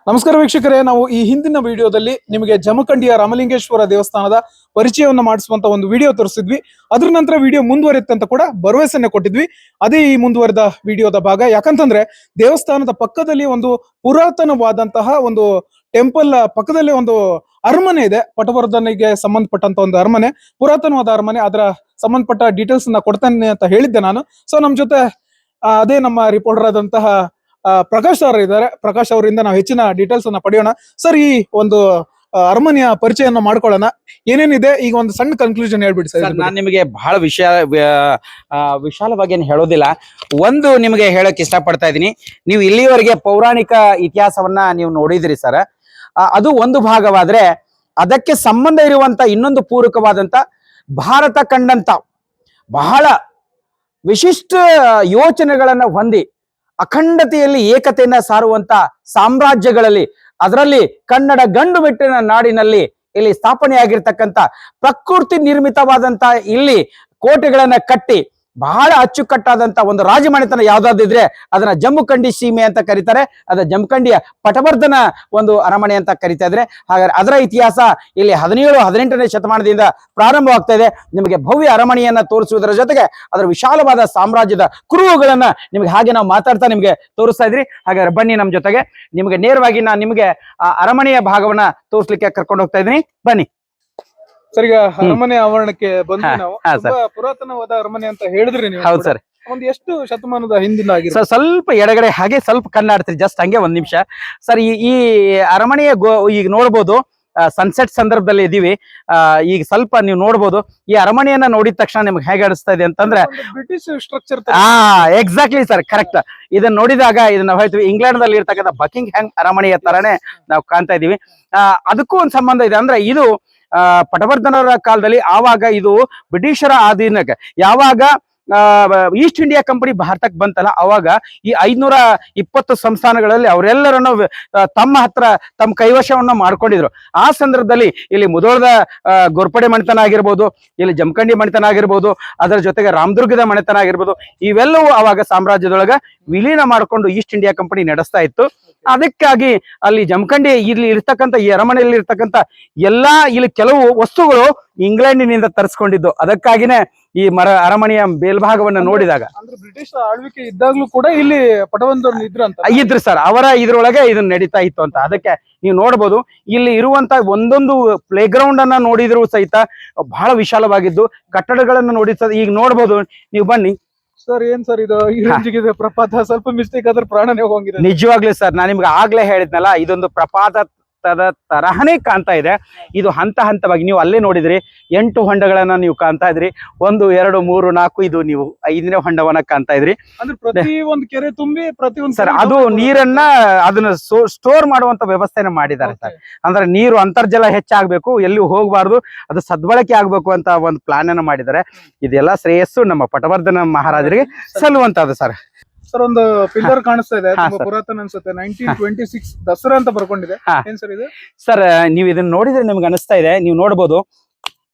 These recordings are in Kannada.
ನಮಸ್ಕಾರ ವೀಕ್ಷಕರೇ, ನಾವು ಈ ಹಿಂದಿನ ವಿಡಿಯೋದಲ್ಲಿ ನಿಮಗೆ ಜಮಖಂಡಿಯ ರಾಮಲಿಂಗೇಶ್ವರ ದೇವಸ್ಥಾನದ ಪರಿಚಯವನ್ನು ಮಾಡಿಸುವಂತ ಒಂದು ವಿಡಿಯೋ ತೋರಿಸಿದ್ವಿ. ಅದ್ರ ನಂತರ ವಿಡಿಯೋ ಮುಂದುವರಿಯುತ್ತೆ ಅಂತ ಕೂಡ ಭರವಸೆಯನ್ನು ಕೊಟ್ಟಿದ್ವಿ. ಅದೇ ಈ ಮುಂದುವರೆದ ವಿಡಿಯೋದ ಭಾಗ. ಯಾಕಂತಂದ್ರೆ ದೇವಸ್ಥಾನದ ಪಕ್ಕದಲ್ಲಿ ಒಂದು ಪುರಾತನವಾದಂತಹ ಒಂದು ಟೆಂಪಲ್ ಪಕ್ಕದಲ್ಲಿ ಒಂದು ಅರಮನೆ ಇದೆ. ಪಟವರ್ಧನಿಗೆ ಸಂಬಂಧಪಟ್ಟಂತ ಒಂದು ಅರಮನೆ, ಪುರಾತನವಾದ ಅರಮನೆ. ಅದರ ಸಂಬಂಧಪಟ್ಟ ಡೀಟೇಲ್ಸ್ ಕೊಡ್ತೇನೆ ಅಂತ ಹೇಳಿದ್ದೆ ನಾನು. ಸೊ ನಮ್ ಜೊತೆ ಅದೇ ನಮ್ಮ ರಿಪೋರ್ಟರ್ ಆದಂತಹ ಪ್ರಕಾಶ್ ಅವರು ಇದ್ದಾರೆ. ಪ್ರಕಾಶ್ ಅವರಿಂದ ನಾವು ಹೆಚ್ಚಿನ ಡೀಟೇಲ್ಸ್ ಅನ್ನ ಪಡೆಯೋಣ. ಸರ್, ಈ ಒಂದು ಅರಮನೆಯ ಪರಿಚಯನ ಮಾಡ್ಕೊಳ್ಳೋಣ. ಏನೇನಿದೆ ಈಗ ಒಂದು ಸಣ್ಣ ಕನ್ಕ್ಲೂಷನ್ ಹೇಳ್ಬಿಡಿ ಸರ್. ನಾನು ನಿಮಗೆ ಬಹಳ ವಿಶಾಲವಾಗಿ ಏನು ಹೇಳೋದಿಲ್ಲ. ಒಂದು ನಿಮಗೆ ಹೇಳಕ್ ಇಷ್ಟಪಡ್ತಾ ಇದ್ದೀನಿ. ನೀವು ಇಲ್ಲಿವರೆಗೆ ಪೌರಾಣಿಕ ಇತಿಹಾಸವನ್ನ ನೀವು ನೋಡಿದಿರಿ ಸರ್. ಅದು ಒಂದು ಭಾಗವಾದ್ರೆ ಅದಕ್ಕೆ ಸಂಬಂಧ ಇರುವಂತ ಇನ್ನೊಂದು ಪೂರಕವಾದಂತ ಭಾರತ ಕಂಡಂತ ಬಹಳ ವಿಶಿಷ್ಟ ಯೋಚನೆಗಳನ್ನ ಹೊಂದಿ ಅಖಂಡತೆಯಲ್ಲಿ ಏಕತೆಯನ್ನ ಸಾರುವಂತ ಸಾಮ್ರಾಜ್ಯಗಳಲ್ಲಿ, ಅದರಲ್ಲಿ ಕನ್ನಡ ಗಂಡು ಮೆಟ್ಟಿನ ನಾಡಿನಲ್ಲಿ ಇಲ್ಲಿ ಸ್ಥಾಪನೆಯಾಗಿರ್ತಕ್ಕಂಥ ಪ್ರಕೃತಿ ನಿರ್ಮಿತವಾದಂತ ಇಲ್ಲಿ ಕೋಟೆಗಳನ್ನ ಕಟ್ಟಿ ಬಹಳ ಅಚ್ಚುಕಟ್ಟಾದಂತ ಒಂದು ರಾಜಮನೆತನ ಯಾವ್ದಾದಿದ್ರೆ ಅದನ್ನ ಜಮ್ಮುಖಂಡಿ ಸೀಮೆ ಅಂತ ಕರೀತಾರೆ. ಅದ ಜಮಖಂಡಿಯ ಪಟವರ್ಧನ ಒಂದು ಅರಮನೆ ಅಂತ ಕರೀತಾ ಇದ್ರೆ. ಹಾಗಾದ್ರೆ ಅದರ ಇತಿಹಾಸ ಇಲ್ಲಿ 17-18ನೇ ಶತಮಾನದಿಂದ ಪ್ರಾರಂಭವಾಗ್ತಾ ಇದೆ. ನಿಮಗೆ ಭವ್ಯ ಅರಮನೆಯನ್ನ ತೋರಿಸುವುದರ ಜೊತೆಗೆ ಅದರ ವಿಶಾಲವಾದ ಸಾಮ್ರಾಜ್ಯದ ಕುರುಹುಗಳನ್ನ ನಿಮ್ಗೆ ಹಾಗೆ ನಾವು ಮಾತಾಡ್ತಾ ನಿಮ್ಗೆ ತೋರಿಸ್ತಾ ಇದ್ರಿ. ಹಾಗಾದ್ರೆ ಬನ್ನಿ ನಮ್ಮ ಜೊತೆಗೆ. ನಿಮ್ಗೆ ನೇರವಾಗಿ ನಾನು ನಿಮ್ಗೆ ಆ ಅರಮನೆಯ ಭಾಗವನ್ನ ತೋರಿಸ್ಲಿಕ್ಕೆ ಕರ್ಕೊಂಡು ಹೋಗ್ತಾ ಇದ್ದೀನಿ. ಬನ್ನಿ ಸರ್. ಈಗ ಅರಮನೆ ಆವರಣಕ್ಕೆ ಬಂದ್ವಿ ನಾವು. ತುಂಬಾ ಪುರಾತನವಾದ ಅರಮನೆ ಅಂತ ಹೇಳಿದ್ರಿ ನೀವು. ಹೌದು ಸರ್. ಒಂದು ಎಷ್ಟು ಶತಮಾನದ ಹಿಂದಿನ ಆಗಿದೆ ಸರ್? ಸ್ವಲ್ಪ ಎಡಗಡೆ ಹಾಗೆ ಸ್ವಲ್ಪ ಕಣ್ಣಾಡ್ತೀರಿ, ಜಸ್ಟ್ ಹಂಗೆ ಒಂದ್ ನಿಮಿಷ ಸರ್. ಈ ಅರಮನೆಯ ಈಗ ನೋಡ್ಬೋದು, ಸನ್ಸೆಟ್ ಸಂದರ್ಭದಲ್ಲಿ ಇದೀವಿ. ಈಗ ಸ್ವಲ್ಪ ನೀವು ನೋಡ್ಬೋದು. ಈ ಅರಮನೆಯನ್ನ ನೋಡಿದ ತಕ್ಷಣ ನಿಮ್ಗೆ ಹೇಗೆ ಅನಿಸ್ತಾ ಇದೆ ಅಂತಂದ್ರೆ British structure. Exactly sir, correct. ಇದನ್ನ ನೋಡಿದಾಗ ಇದನ್ನ ನಾವು ಹೇಳ್ತೀವಿ ಇಂಗ್ಲೆಂಡ್ ದಲ್ಲಿ ಇರ್ತಕ್ಕಂಥ ಬಕಿಂಗ್ ಹ್ಯಾಂಗ್ ಅರಮನೆಯ ತರಾನೇ ನಾವು ಕಾಣ್ತಾ ಇದೀವಿ. ಅದಕ್ಕೂ ಒಂದು ಸಂಬಂಧ ಇದೆ. ಅಂದ್ರೆ ಇದು ಪಟವರ್ಧನರ ಕಾಲದಲ್ಲಿ ಆವಾಗ ಇದು ಬ್ರಿಟಿಷರ ಅಧೀನಕ್ಕೆ ಯಾವಾಗ ಈಸ್ಟ್ ಇಂಡಿಯಾ ಕಂಪನಿ ಭಾರತಕ್ಕೆ ಬಂತಲ್ಲ, ಅವಾಗ ಈ 520 ಸಂಸ್ಥಾನಗಳಲ್ಲಿ ಅವರೆಲ್ಲರನ್ನು ತಮ್ಮ ಹತ್ರ ತಮ್ಮ ಕೈವಶವನ್ನ ಮಾಡ್ಕೊಂಡಿದ್ರು. ಆ ಸಂದರ್ಭದಲ್ಲಿ ಇಲ್ಲಿ ಮುಧೋಳದ ಗೋರ್ಪಡೆ ಮನೆತನ ಆಗಿರ್ಬೋದು, ಇಲ್ಲಿ ಜಮಖಂಡಿ ಮನೆತನ ಆಗಿರ್ಬೋದು, ಅದರ ಜೊತೆಗೆ ರಾಮದುರ್ಗದ ಮನೆತನ ಆಗಿರ್ಬೋದು, ಇವೆಲ್ಲವೂ ಅವಾಗ ಸಾಮ್ರಾಜ್ಯದೊಳಗ ವಿಲೀನ ಮಾಡಿಕೊಂಡು ಈಸ್ಟ್ ಇಂಡಿಯಾ ಕಂಪನಿ ನಡೆಸ್ತಾ ಇತ್ತು. ಅದಕ್ಕಾಗಿ ಅಲ್ಲಿ ಜಮಖಂಡಿ ಇಲ್ಲಿ ಇರ್ತಕ್ಕಂಥ ಈ ಅರಮನೆಯಲ್ಲಿ ಇರ್ತಕ್ಕಂಥ ಎಲ್ಲಾ ಇಲ್ಲಿ ಕೆಲವು ವಸ್ತುಗಳು ಇಂಗ್ಲೆಂಡಿನಿಂದ ತರಿಸ್ಕೊಂಡಿದ್ದು. ಅದಕ್ಕಾಗಿನೇ ಈ ಅರಮನೆಯ ಮೇಲ್ಭಾಗವನ್ನ ನೋಡಿದಾಗ ಅಂದ್ರೆ ಬ್ರಿಟಿಷ್ ಆಳ್ವಿಕೆ ಇದ್ದಾಗ್ಲೂ ಕೂಡ ಇಲ್ಲಿ ಪಟವರ್ಧನ ಇದ್ರು ಸರ್. ಅವರ ಇದ್ರೊಳಗೆ ಇದನ್ನ ನಡೀತಾ ಇತ್ತು ಅಂತ. ಅದಕ್ಕೆ ನೀವು ನೋಡ್ಬೋದು ಇಲ್ಲಿ ಇರುವಂತ ಒಂದೊಂದು ಪ್ಲೇ ಗ್ರೌಂಡ್ ಅನ್ನ ನೋಡಿದ್ರು ಸಹಿತ ಬಹಳ ವಿಶಾಲವಾಗಿದ್ದು, ಕಟ್ಟಡಗಳನ್ನ ನೋಡಿ ಈಗ ನೋಡ್ಬೋದು ನೀವು. ಬನ್ನಿ ಸರ್. ಏನ್ ಸರ್ ಇದು ಈ ರೇಂಜಿಗಿದೆ ಪ್ರಪಾತ? ಸ್ವಲ್ಪ ಮಿಸ್ಟೇಕ್ ಆದ್ರೆ ಪ್ರಾಣನೇ ಹೋಗಿದ್ರೆ. ನಿಜವಾಗ್ಲೂ ಸರ್, ನಾನು ನಿಮ್ಗೆ ಆಗ್ಲೇ ಹೇಳಿದ್ನಲ್ಲ, ಇದೊಂದು ಪ್ರಪಾತ ತರಹನೇ ಕಾಣ್ತಾ ಇದೆ. ಇದು ಹಂತ ಹಂತವಾಗಿ ನೀವು ಅಲ್ಲೇ ನೋಡಿದ್ರಿ 8 ಹೊಂಡಗಳನ್ನ ನೀವು ಕಾಣ್ತಾ ಇದ್ರಿ. 1, 2, 3, 4 ಇದು ನೀವು 5ನೇ ಹೊಂಡವನ್ನ ಕಾಣ್ತಾ ಇದ್ರಿ. ಅಂದ್ರೆ ಪ್ರತಿ ಒಂದು ಕೆರೆ ತುಂಬಿ ಪ್ರತಿ ಒಂದು ಸರ್ ಅದು ನೀರನ್ನ ಅದನ್ನ ಸ್ಟೋರ್ ಮಾಡುವಂತ ವ್ಯವಸ್ಥೆನ ಮಾಡಿದ್ದಾರೆ ಸರ್. ಅಂದ್ರೆ ನೀರು ಅಂತರ್ಜಲ ಹೆಚ್ಚಾಗ್ಬೇಕು, ಎಲ್ಲಿ ಹೋಗ್ಬಾರ್ದು, ಅದು ಸದ್ಬಳಕೆ ಆಗ್ಬೇಕು ಅಂತ ಒಂದು ಪ್ಲಾನ್ ಅನ್ನ ಮಾಡಿದ್ದಾರೆ. ಇದೆಲ್ಲ ಶ್ರೇಯಸ್ಸು ನಮ್ಮ ಪಟವರ್ಧನ ಮಹಾರಾಜರಿಗೆ ಸಲ್ಲುವಂತದ್ದು ಸರ್. ಸರ್, ಒಂದು ಪಿಲ್ಲರ್ ಕಾಣಿಸ್ತಾ ಇದೆ, ತುಂಬಾ ಪುರಾತನ ಅನ್ಸುತ್ತೆ. 1926 ದಸರಾ ಅಂತ ಬರ್ಕೊಂಡಿದೆ. ಏನ್ ಸರ್ ಇದು? ಸರ್ ನೀವು ಇದನ್ನ ನೋಡಿದ್ರೆ ನಿಮ್ಗೆ ಅನಿಸ್ತಾ ಇದೆ, ನೀವು ನೋಡ್ಬೋದು.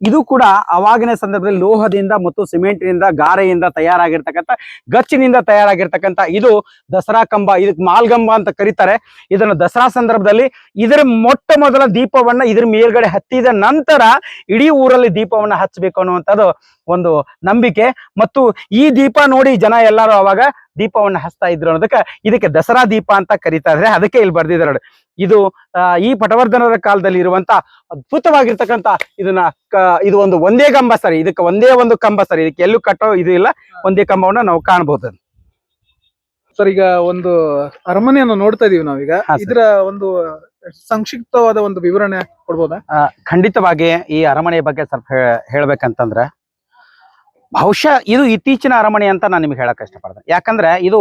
ಇದು ಕೂಡ ಅವಾಗಿನ ಸಂದರ್ಭದಲ್ಲಿ ಲೋಹದಿಂದ ಮತ್ತು ಸಿಮೆಂಟಿನಿಂದ ಗಾರೆಯಿಂದ ತಯಾರಾಗಿರ್ತಕ್ಕಂಥ, ಗಚ್ಚಿನಿಂದ ತಯಾರಾಗಿರ್ತಕ್ಕಂಥ ಇದು ದಸರಾ ಕಂಬ. ಇದಕ್ಕೆ ಮಾಲ್ಗಂಬ ಅಂತ ಕರೀತಾರೆ. ಇದನ್ನು ದಸರಾ ಸಂದರ್ಭದಲ್ಲಿ ಇದರ ಮೊಟ್ಟ ಮೊದಲ ದೀಪವನ್ನ ಇದ್ರ ಮೇಲ್ಗಡೆ ಹತ್ತಿದ ನಂತರ ಇಡೀ ಊರಲ್ಲಿ ದೀಪವನ್ನ ಹಚ್ಚಬೇಕು ಅನ್ನುವಂಥದ್ದು ಒಂದು ನಂಬಿಕೆ. ಮತ್ತು ಈ ದೀಪ ನೋಡಿ ಜನ ಎಲ್ಲರೂ ಅವಾಗ ದೀಪವನ್ನ ಹಚ್ತಾ ಇದ್ರು ಅನ್ನೋದಕ್ಕೆ ಇದಕ್ಕೆ ದಸರಾ ದೀಪ ಅಂತ ಕರೀತಾ ಇದ್ರೆ. ಅದಕ್ಕೆ ಇಲ್ಲಿ ಬರ್ದಿದ್ದಾರೆ. ಇದು ಈ ಪಟವರ್ಧನರ ಕಾಲದಲ್ಲಿ ಇರುವಂತ ಅದ್ಭುತವಾಗಿರ್ತಕ್ಕಂಥ ಇದು ಒಂದೇ ಕಂಬ ಸರ್. ಇದಕ್ಕೆ ಒಂದೇ ಒಂದು ಕಂಬ ಸರ್. ಇದಕ್ಕೆ ಎಲ್ಲೂ ಕಟ್ಟೋ ಇದು ಇಲ್ಲ, ಒಂದೇ ಕಂಬವನ್ನ ನಾವು ಕಾಣಬಹುದು ಸರ್. ಈಗ ಒಂದು ಅರಮನೆಯನ್ನು ನೋಡ್ತಾ ಇದೀವಿ ನಾವೀಗ. ಇದರ ಒಂದು ಸಂಕ್ಷಿಪ್ತವಾದ ಒಂದು ವಿವರಣೆ ಕೊಡ್ಬೋದಾ? ಖಂಡಿತವಾಗಿ ಈ ಅರಮನೆಯ ಬಗ್ಗೆ ಸ್ವಲ್ಪ ಹೇಳ್ಬೇಕಂತಂದ್ರೆ, ಬಹುಶಃ ಇದು ಇತ್ತೀಚಿನ ಅರಮನೆ ಅಂತ ನಾನು ನಿಮ್ಗೆ ಹೇಳಕ್ ಇಷ್ಟಪಡ್ತೇನೆ. ಯಾಕಂದ್ರೆ ಇದು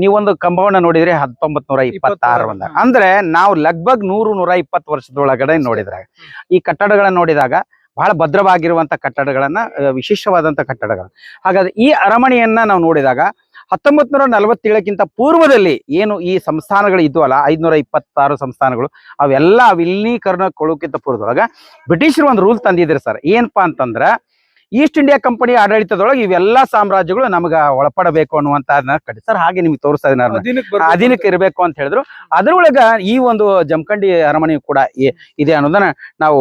ನೀವೊಂದು ಕಂಬವನ್ನ ನೋಡಿದ್ರೆ 1926 ಅಂದ್ರೆ ನಾವು ಲಗ್ಭಗ್ 100-120 ವರ್ಷದೊಳಗಡೆ ನೋಡಿದ್ರೆ ಈ ಕಟ್ಟಡಗಳನ್ನ ನೋಡಿದಾಗ ಬಹಳ ಭದ್ರವಾಗಿರುವಂತ ಕಟ್ಟಡಗಳನ್ನ, ವಿಶೇಷವಾದಂತ ಕಟ್ಟಡಗಳು. ಹಾಗಾದ್ರೆ ಈ ಅರಮನೆಯನ್ನ ನಾವು ನೋಡಿದಾಗ 1947ಕ್ಕಿಂತ ಪೂರ್ವದಲ್ಲಿ ಏನು ಈ ಸಂಸ್ಥಾನಗಳು ಇದ್ವಲ್ಲ, 526 ಸಂಸ್ಥಾನಗಳು, ಅವೆಲ್ಲ ವಿಲೀಕರಣಗೊಳ್ಳೋಕ್ಕಿಂತ ಪೂರ್ವದೊಳಗ ಬ್ರಿಟಿಷರು ಒಂದು ರೂಲ್ ತಂದಿದ್ರು ಸರ್. ಏನಪ್ಪಾ ಅಂತಂದ್ರ ಈಸ್ಟ್ ಇಂಡಿಯಾ ಕಂಪನಿ ಆಡಳಿತದೊಳಗೆ ಇವೆಲ್ಲಾ ಸಾಮ್ರಾಜ್ಯಗಳು ನಮಗ ಒಳಪಡಬೇಕು ಅನ್ನುವಂತ ಕಡೆ ಸರ್. ಹಾಗೆ ನಿಮ್ಗೆ ತೋರಿಸ್ತಾ ಇದ್ದೀನಿ, ಅಧೀನಕ್ಕೆ ಇರಬೇಕು ಅಂತ ಹೇಳಿದ್ರು. ಅದ್ರೊಳಗ ಈ ಒಂದು ಜಮಖಂಡಿ ಅರಮನೆ ಕೂಡ ಇದೆ ಅನ್ನೋದನ್ನ ನಾವು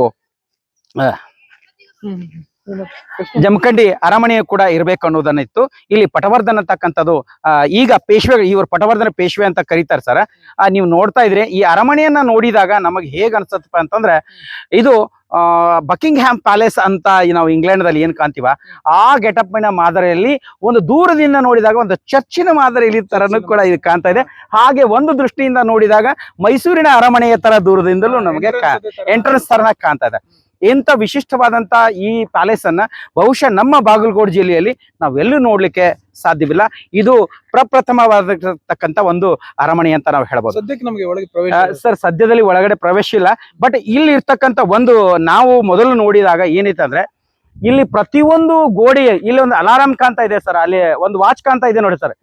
ಜಮಖಂಡಿ ಅರಮನೆ ಕೂಡ ಇರ್ಬೇಕು ಅನ್ನೋದನ್ನ ಇತ್ತು. ಇಲ್ಲಿ ಪಟವರ್ಧನ್ ಅಂತಕ್ಕಂಥದ್ದು ಈಗ ಪೇಶ್ವೆ, ಇವ್ರು ಪಟವರ್ಧನ ಪೇಶ್ವೆ ಅಂತ ಕರೀತಾರೆ ಸರ್. ನೀವು ನೋಡ್ತಾ ಇದ್ರಿ ಈ ಅರಮನೆಯನ್ನ ನೋಡಿದಾಗ ನಮಗೆ ಹೇಗ್ ಅನ್ಸತ್ತಪ್ಪ ಅಂತಂದ್ರೆ ಇದು ಬಕಿಂಗ್ ಹ್ಯಾಮ್ ಪ್ಯಾಲೇಸ್ ಅಂತ ನಾವು ಇಂಗ್ಲೆಂಡ್ ದಲ್ಲಿ ಏನ್ ಕಾಣ್ತೀವ ಆ ಗೆಟಪ್ನ ಮಾದರಿಯಲ್ಲಿ ಒಂದು ದೂರದಿಂದ ನೋಡಿದಾಗ ಒಂದು ಚರ್ಚಿನ ಮಾದರಿಯಲ್ಲಿ ತರನು ಕೂಡ ಇದು ಕಾಣ್ತಾ ಇದೆ. ಹಾಗೆ ಒಂದು ದೃಷ್ಟಿಯಿಂದ ನೋಡಿದಾಗ ಮೈಸೂರಿನ ಅರಮನೆಯ ತರ ದೂರದಿಂದಲೂ ನಮಗೆ ಎಂಟ್ರೆನ್ಸ್ ತರನಾಗಿ ಕಾಣ್ತಾ ಇದೆ. ಇಂಥ ವಿಶಿಷ್ಟವಾದಂತ ಈ ಪ್ಯಾಲೇಸ್ ಅನ್ನ ಬಹುಶಃ ನಮ್ಮ ಬಾಗಲಕೋಟೆ ಜಿಲ್ಲೆಯಲ್ಲಿ ನಾವೆಲ್ಲೂ ನೋಡ್ಲಿಕ್ಕೆ ಸಾಧ್ಯವಿಲ್ಲ. ಇದು ಪ್ರಪ್ರಥಮವಾದತಕ್ಕಂತ ಒಂದು ಅರಮನೆ ಅಂತ ನಾವು ಹೇಳ್ಬೋದು. ಸದ್ಯಕ್ಕೆ ನಮಗೆ ಒಳಗೆ ಪ್ರವೇಶ ಸರ್ ಸದ್ಯದಲ್ಲಿ ಒಳಗಡೆ ಪ್ರವೇಶ ಇಲ್ಲ. ಬಟ್ ಇಲ್ಲಿ ಇರ್ತಕ್ಕಂಥ ಒಂದು ನಾವು ಮೊದಲು ನೋಡಿದಾಗ ಏನಿತ್ತು ಅಂದ್ರೆ ಇಲ್ಲಿ ಪ್ರತಿಯೊಂದು ಗೋಡೆ ಇಲ್ಲಿ ಒಂದು ಅಲಾರಾಮ್ ಕಾಣ್ತಾ ಇದೆ ಸರ್, ಅಲ್ಲಿ ಒಂದು ವಾಚ್ ಕಾಣ್ತಾ ಇದೆ ನೋಡಿ ಸರ್,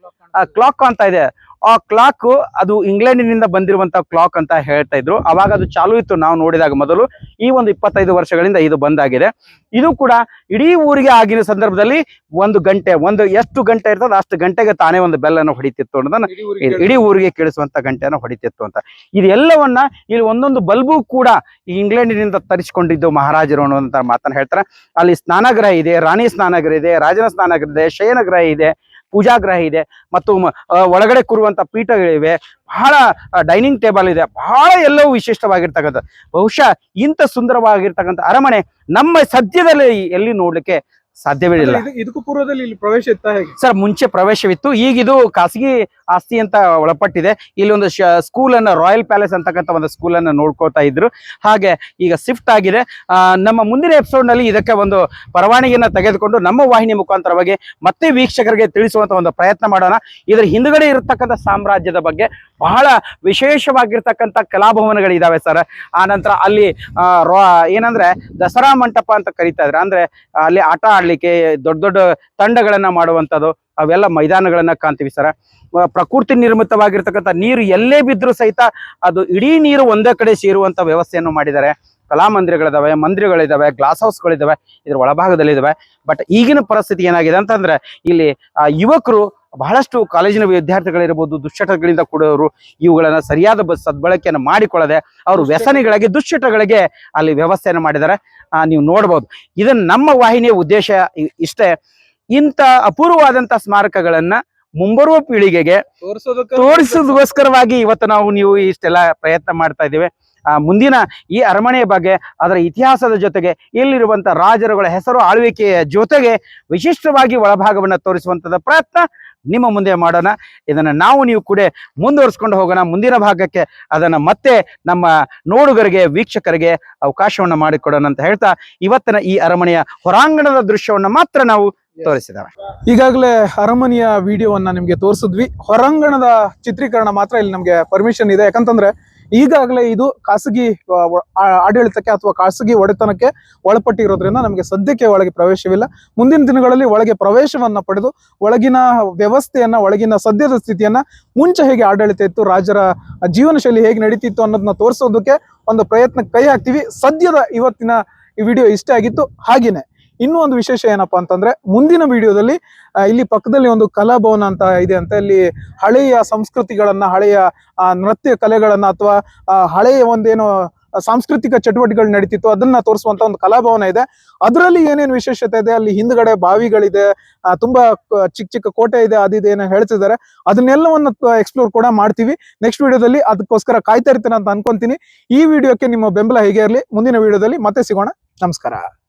ಕ್ಲಾಕ್ ಕಾಣ್ತಾ ಇದೆ. ಆ ಕ್ಲಾಕ್ ಅದು ಇಂಗ್ಲೆಂಡಿನಿಂದ ಬಂದಿರುವಂತ ಕ್ಲಾಕ್ ಅಂತ ಹೇಳ್ತಾ ಇದ್ರು. ಅವಾಗ ಅದು ಚಾಲು ಇತ್ತು ನಾವು ನೋಡಿದಾಗ ಮೊದಲು. ಈ ಒಂದು 25 ವರ್ಷಗಳಿಂದ ಇದು ಬಂದಾಗಿದೆ. ಇದು ಕೂಡ ಇಡೀ ಊರಿಗೆ ಆಗಿನ ಸಂದರ್ಭದಲ್ಲಿ ಒಂದು ಎಷ್ಟು ಗಂಟೆ ಇರ್ತದೆ ಅಷ್ಟು ಗಂಟೆಗೆ ತಾನೇ ಒಂದು ಬೆಲ್ಲನ್ನು ಹೊಡಿತಿತ್ತು ಅನ್ನೋದನ್ನ ಇಡೀ ಊರಿಗೆ ಕೇಳಿಸುವಂತ ಗಂಟೆಯನ್ನು ಹೊಡಿತಿತ್ತು ಅಂತ. ಇದೆಲ್ಲವನ್ನ ಇಲ್ಲಿ ಒಂದೊಂದು ಬಲ್ಬು ಕೂಡ ಈ ಇಂಗ್ಲೆಂಡಿನಿಂದ ತರಿಸಿಕೊಂಡಿದ್ದು ಮಹಾರಾಜರು ಅನ್ನುವಂತ ಮಾತನ್ನ ಹೇಳ್ತಾರೆ. ಅಲ್ಲಿ ಸ್ನಾನಗೃಹ ಇದೆ, ರಾಣಿ ಸ್ನಾನಗೃಹ ಇದೆ, ರಾಜನ ಸ್ನಾನಗೃಹ ಇದೆ, ಶಯನಗೃಹ ಇದೆ, ಪೂಜಾಗ್ರಹ ಇದೆ, ಮತ್ತು ಒಳಗಡೆ ಕೂರುವಂತ ಪೀಠಗಳಿವೆ, ಬಹಳ ಡೈನಿಂಗ್ ಟೇಬಲ್ ಇದೆ, ಬಹಳ ಎಲ್ಲವೂ ವಿಶಿಷ್ಟವಾಗಿರ್ತಕ್ಕಂಥ. ಬಹುಶಃ ಇಂಥ ಸುಂದರವಾಗಿರ್ತಕ್ಕಂಥ ಅರಮನೆ ನಮ್ಮ ಸದ್ಯದಲ್ಲಿ ಎಲ್ಲಿ ನೋಡ್ಲಿಕ್ಕೆ ಸಾಧ್ಯವೇ ಇಲ್ಲ. ಇದಕ್ಕೂ ಪೂರ್ವದಲ್ಲಿ ಇಲ್ಲಿ ಪ್ರವೇಶ ಇತ್ತ ಹೇಗೆ ಸರ್? ಮುಂಚೆ ಪ್ರವೇಶವಿತ್ತು, ಈಗ ಇದು ಖಾಸಗಿ ಆಸ್ತಿ ಅಂತ ಒಳಪಟ್ಟಿದೆ. ಇಲ್ಲಿ ಒಂದು ಸ್ಕೂಲ್ ಅನ್ನ, ರಾಯಲ್ ಪ್ಯಾಲೇಸ್ ಅಂತಕ್ಕಂಥ ಒಂದು ಸ್ಕೂಲ್ ಅನ್ನ ನೋಡ್ಕೋತಾ ಇದ್ರು. ಹಾಗೆ ಈಗ ಶಿಫ್ಟ್ ಆಗಿದೆ. ನಮ್ಮ ಮುಂದಿನ ಎಪಿಸೋಡ್ ನಲ್ಲಿ ಇದಕ್ಕೆ ಒಂದು ಪರವಾನಗಿಯನ್ನ ತೆಗೆದುಕೊಂಡು ನಮ್ಮ ವಾಹಿನಿ ಮುಖಾಂತರವಾಗಿ ಮತ್ತೆ ವೀಕ್ಷಕರಿಗೆ ತಿಳಿಸುವಂತ ಒಂದು ಪ್ರಯತ್ನ ಮಾಡೋಣ. ಇದರ ಹಿಂದುಗಡೆ ಇರತಕ್ಕಂಥ ಸಾಮ್ರಾಜ್ಯದ ಬಗ್ಗೆ ಬಹಳ ವಿಶೇಷವಾಗಿರ್ತಕ್ಕಂಥ ಕಲಾಭವನಗಳಿದಾವೆ ಸರ್. ಆ ನಂತರ ಅಲ್ಲಿ ಏನಂದ್ರೆ ದಸರಾ ಮಂಟಪ ಅಂತ ಕರೀತಾ ಇದ್ರೆ, ಅಂದ್ರೆ ಅಲ್ಲಿ ಆಟ ಆಡ್ಲಿಕ್ಕೆ ದೊಡ್ಡ ದೊಡ್ಡ ತಂಡಗಳನ್ನ ಮಾಡುವಂಥದ್ದು ಅವೆಲ್ಲ ಮೈದಾನಗಳನ್ನ ಕಾಣ್ತೀವಿ ಸರ್. ಪ್ರಕೃತಿ ನಿರ್ಮಿತವಾಗಿರ್ತಕ್ಕಂಥ ನೀರು ಎಲ್ಲೇ ಬಿದ್ರೂ ಸಹಿತ ಅದು ಇಡೀ ನೀರು ಒಂದೇ ಕಡೆ ಸೇರುವಂತ ವ್ಯವಸ್ಥೆಯನ್ನು ಮಾಡಿದ್ದಾರೆ. ಕಲಾಮಂದಿರಗಳಿದಾವೆ, ಮಂದಿರಗಳಿದಾವೆ, ಗ್ಲಾಸ್ ಹೌಸ್ಗಳಿದಾವೆ ಇದ್ರ ಒಳಭಾಗದಲ್ಲಿ ಇದಾವೆ. ಬಟ್ ಈಗಿನ ಪರಿಸ್ಥಿತಿ ಏನಾಗಿದೆ ಅಂತಂದ್ರೆ ಇಲ್ಲಿ ಯುವಕರು ಬಹಳಷ್ಟು ಕಾಲೇಜಿನ ವಿದ್ಯಾರ್ಥಿಗಳಿರ್ಬೋದು, ದುಶ್ಚಟಗಳಿಂದ ಕೂಡೋರು ಇವುಗಳನ್ನ ಸರಿಯಾದ ಸದ್ಬಳಕೆಯನ್ನು ಮಾಡಿಕೊಳ್ಳದೆ ಅವರು ವ್ಯಸನಿಗಳಿಗೆ, ದುಶ್ಚಟಗಳಿಗೆ ಅಲ್ಲಿ ವ್ಯವಸ್ಥೆಯನ್ನು ಮಾಡಿದ್ದಾರೆ. ನೀವು ನೋಡ್ಬೋದು. ಇದನ್ನ ನಮ್ಮ ವಾಹಿನಿಯ ಉದ್ದೇಶ ಇಷ್ಟೇ, ಇಂಥ ಅಪೂರ್ವವಾದಂತ ಸ್ಮಾರಕಗಳನ್ನ ಮುಂಬರುವ ಪೀಳಿಗೆಗೆ ತೋರಿಸೋದಕ್ಕೋಸ್ಕರವಾಗಿ ಇವತ್ತು ನೀವು ಇಷ್ಟೆಲ್ಲ ಪ್ರಯತ್ನ ಮಾಡ್ತಾ ಇದ್ದೀವಿ. ಮುಂದಿನ ಈ ಅರಮನೆಯ ಬಗ್ಗೆ, ಅದರ ಇತಿಹಾಸದ ಜೊತೆಗೆ ಇಲ್ಲಿರುವಂತ ರಾಜರುಗಳ ಹೆಸರು, ಆಳ್ವಿಕೆಯ ಜೊತೆಗೆ ವಿಶಿಷ್ಟವಾಗಿ ಒಳಭಾಗವನ್ನು ತೋರಿಸುವಂತದ ಪ್ರಯತ್ನ ನಿಮ್ಮ ಮುಂದೆ ಮಾಡೋಣ. ಇದನ್ನ ನೀವು ಕೂಡ ಮುಂದುವರಿಸ್ಕೊಂಡು ಹೋಗೋಣ. ಮುಂದಿನ ಭಾಗಕ್ಕೆ ಅದನ್ನ ಮತ್ತೆ ನಮ್ಮ ನೋಡುಗರಿಗೆ, ವೀಕ್ಷಕರಿಗೆ ಅವಕಾಶವನ್ನ ಮಾಡಿಕೊಡೋಣ ಅಂತ ಹೇಳ್ತಾ ಇವತ್ತಿನ ಈ ಅರಮನೆಯ ಹೊರಾಂಗಣದ ದೃಶ್ಯವನ್ನ ಮಾತ್ರ ನಾವು ತೋರಿಸಿದಾವೆ. ಈಗಾಗಲೇ ಅರಮನೆಯ ವಿಡಿಯೋವನ್ನ ನಿಮ್ಗೆ ತೋರಿಸಿದ್ವಿ. ಹೊರಾಂಗಣದ ಚಿತ್ರೀಕರಣ ಮಾತ್ರ ಇಲ್ಲಿ ನಮ್ಗೆ ಪರ್ಮಿಷನ್ ಇದೆ. ಯಾಕಂತಂದ್ರೆ ಈಗಾಗಲೇ ಇದು ಖಾಸಗಿ ಆಡಳಿತಕ್ಕೆ ಅಥವಾ ಖಾಸಗಿ ಒಡೆತನಕ್ಕೆ ಒಳಪಟ್ಟಿರೋದ್ರಿಂದ ನಮಗೆ ಸದ್ಯಕ್ಕೆ ಒಳಗೆ ಪ್ರವೇಶವಿಲ್ಲ. ಮುಂದಿನ ದಿನಗಳಲ್ಲಿ ಒಳಗೆ ಪ್ರವೇಶವನ್ನ ಪಡೆದು ಒಳಗಿನ ವ್ಯವಸ್ಥೆಯನ್ನ, ಒಳಗಿನ ಸದ್ಯದ ಸ್ಥಿತಿಯನ್ನ, ಮುಂಚೆ ಹೇಗೆ ಆಡಳಿತ ಇತ್ತು, ರಾಜರ ಜೀವನ ಶೈಲಿ ಹೇಗೆ ನಡೀತಿತ್ತು ಅನ್ನೋದನ್ನ ತೋರಿಸೋದಕ್ಕೆ ಒಂದು ಪ್ರಯತ್ನಕ್ಕೆ ಕೈ ಹಾಕ್ತಿವಿ. ಸದ್ಯದ ಇವತ್ತಿನ ಈ ವಿಡಿಯೋ ಇಷ್ಟ ಆಗಿತ್ತು. ಹಾಗೇನೆ ಇನ್ನೂ ಒಂದು ವಿಶೇಷ ಏನಪ್ಪಾ ಅಂತಂದ್ರೆ, ಮುಂದಿನ ವಿಡಿಯೋದಲ್ಲಿ ಇಲ್ಲಿ ಪಕ್ಕದಲ್ಲಿ ಒಂದು ಕಲಾಭವನ ಅಂತ ಇದೆ ಅಂತ, ಇಲ್ಲಿ ಹಳೆಯ ಸಂಸ್ಕೃತಿಗಳನ್ನ, ಹಳೆಯ ನೃತ್ಯ ಕಲೆಗಳನ್ನ ಅಥವಾ ಹಳೆಯ ಒಂದೇನು ಸಾಂಸ್ಕೃತಿಕ ಚಟುವಟಿಕೆಗಳು ನಡೀತಿತ್ತು ಅದನ್ನ ತೋರಿಸುವಂತ ಒಂದು ಕಲಾಭವನ ಇದೆ. ಅದರಲ್ಲಿ ಏನೇನು ವಿಶೇಷತೆ ಇದೆ, ಅಲ್ಲಿ ಹಿಂದ್ಗಡೆ ಬಾವಿಗಳಿದೆ, ತುಂಬಾ ಚಿಕ್ಕ ಚಿಕ್ಕ ಕೋಟೆ ಇದೆ, ಅದಿದೆ ಏನೋ ಹೇಳ್ತಿದ್ದಾರೆ. ಅದನ್ನೆಲ್ಲವನ್ನು ಎಕ್ಸ್ಪ್ಲೋರ್ ಕೂಡ ಮಾಡ್ತೀವಿ ನೆಕ್ಸ್ಟ್ ವಿಡಿಯೋದಲ್ಲಿ. ಅದಕ್ಕೋಸ್ಕರ ಕಾಯ್ತಾ ಇರ್ತೀನಿ ಅಂತ ಅನ್ಕೊಂತೀನಿ. ಈ ವಿಡಿಯೋಕ್ಕೆ ನಿಮ್ಮ ಬೆಂಬಲ ಹೇಗೆ ಇರಲಿ. ಮುಂದಿನ ವಿಡಿಯೋದಲ್ಲಿ ಮತ್ತೆ ಸಿಗೋಣ. ನಮಸ್ಕಾರ.